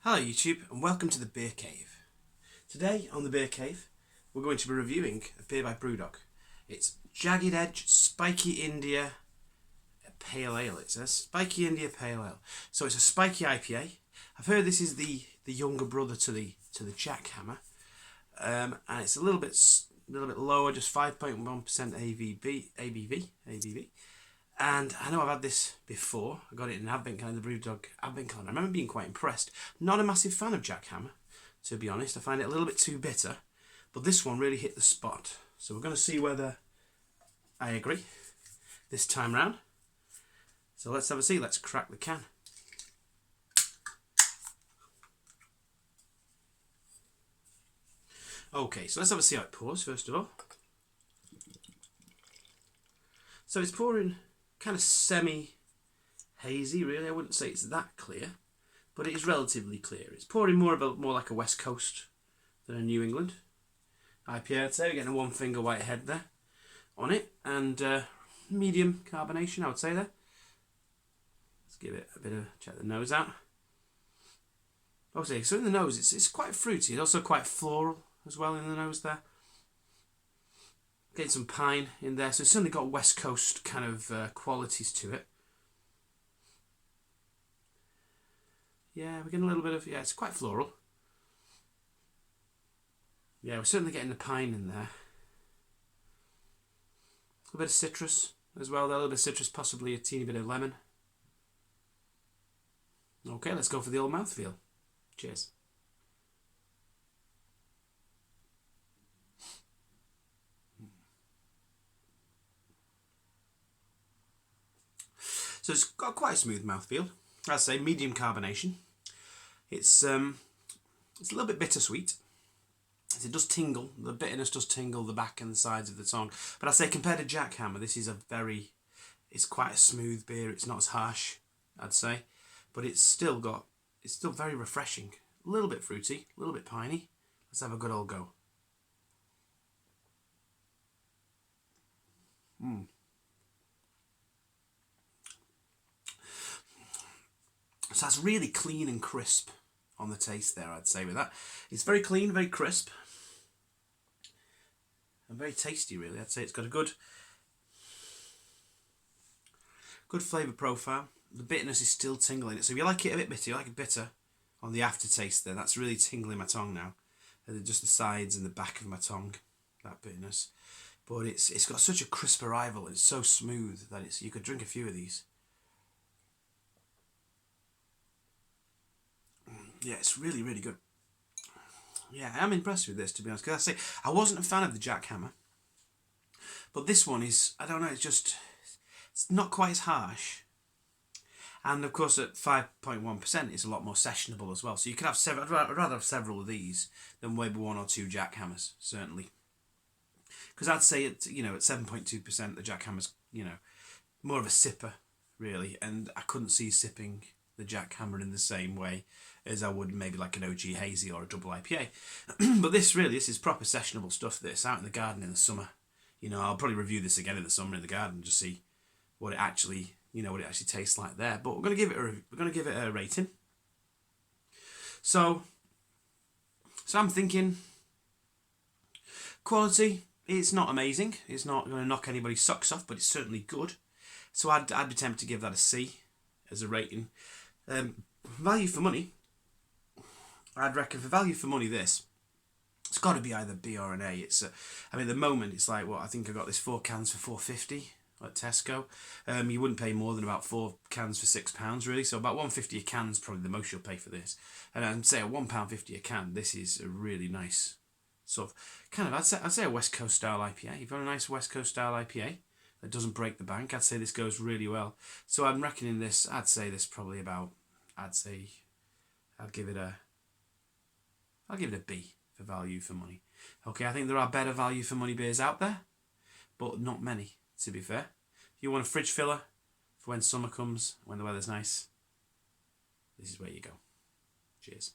Hello YouTube and welcome to the Beer Cave. Today on the Beer Cave we're going to be reviewing a beer by Brewdog. It's Jagged Edge Spiky India Pale Ale. It's a Spiky India Pale Ale. So it's a spiky IPA. I've heard this is the younger brother to the Jackhammer, and it's a little bit lower, just 5.1% ABV. And I know I've had this before. I got it in Advent Calendar, the Brewdog Advent Calendar. I remember being quite impressed. Not a massive fan of Jackhammer, to be honest. I find it a little bit too bitter. But this one really hit the spot. So we're going to see whether I agree this time round. So let's have a see. Let's crack the can. Okay, so let's have a see how it pours, first of all. So it's pouring kind of semi-hazy, really. I wouldn't say it's that clear, but it is relatively clear. It's pouring more like a West Coast than a New England IPA, I'd say. We're getting a one finger white head there on it, and medium carbonation, I would say there. Let's give it a bit of, check the nose out. Okay, so in the nose, it's quite fruity. It's also quite floral as well in the nose there. Getting some pine in there, so it's certainly got West Coast kind of qualities to it. Yeah, we're getting a little bit of, it's quite floral. Yeah, we're certainly getting the pine in there. A bit of citrus as well, a little bit of citrus, possibly a teeny bit of lemon. Okay, let's go for the old mouthfeel. Cheers. So it's got quite a smooth mouthfeel. I'd say medium carbonation. It's a little bit bittersweet. It does tingle. The bitterness does tingle the back and the sides of the tongue. But I'd say compared to Jackhammer, this is it's quite a smooth beer. It's not as harsh, I'd say, but it's still very refreshing. A little bit fruity, a little bit piney. Let's have a good old go. So that's really clean and crisp on the taste there, I'd say, with that. It's very clean, very crisp, and very tasty, really. I'd say it's got a good flavour profile. The bitterness is still tingling it. So if you like it a bit bitter, you like it bitter on the aftertaste there, that's really tingling my tongue now. And just the sides and the back of my tongue, that bitterness. But it's got such a crisp arrival. It's so smooth that you could drink a few of these. Yeah, it's really, really good. Yeah, I am impressed with this, to be honest. Because I wasn't a fan of the Jackhammer. But this one is, I don't know, it's not quite as harsh. And of course at 5.1% it's a lot more sessionable as well. So you could have several, I'd rather have several of these than maybe one or two Jackhammers, certainly. Because I'd say at 7.2% the Jackhammer's, more of a sipper, really. And I couldn't see sipping the Jackhammer in the same way as I would maybe like an OG Hazy or a double IPA. But this is proper sessionable stuff, this, out in the garden in the summer. I'll probably review this again in the summer in the garden, just see what it actually, what it actually tastes like there. But we're going to give it a rating. So I'm thinking quality, it's not amazing. It's not going to knock anybody's socks off, but it's certainly good. So I'd be tempted to give that a C as a rating. Value for money, I'd reckon for value for money it's got to be either B or an A. At the moment it's like, I think I got this 4 cans for £4.50 at Tesco. You wouldn't pay more than about 4 cans for £6 really, so about £1.50 a can is probably the most you'll pay for this. And I'd say at £1.50 a can, this is a really nice sort of I'd say a West Coast style IPA. You've got a nice West Coast style IPA that doesn't break the bank. I'd say this goes really well. So I'm reckoning this. I'd say this probably about. I'll give it a B for value for money. Okay, I think there are better value for money beers out there, but not many, to be fair. If you want a fridge filler for when summer comes, when the weather's nice, this is where you go. Cheers.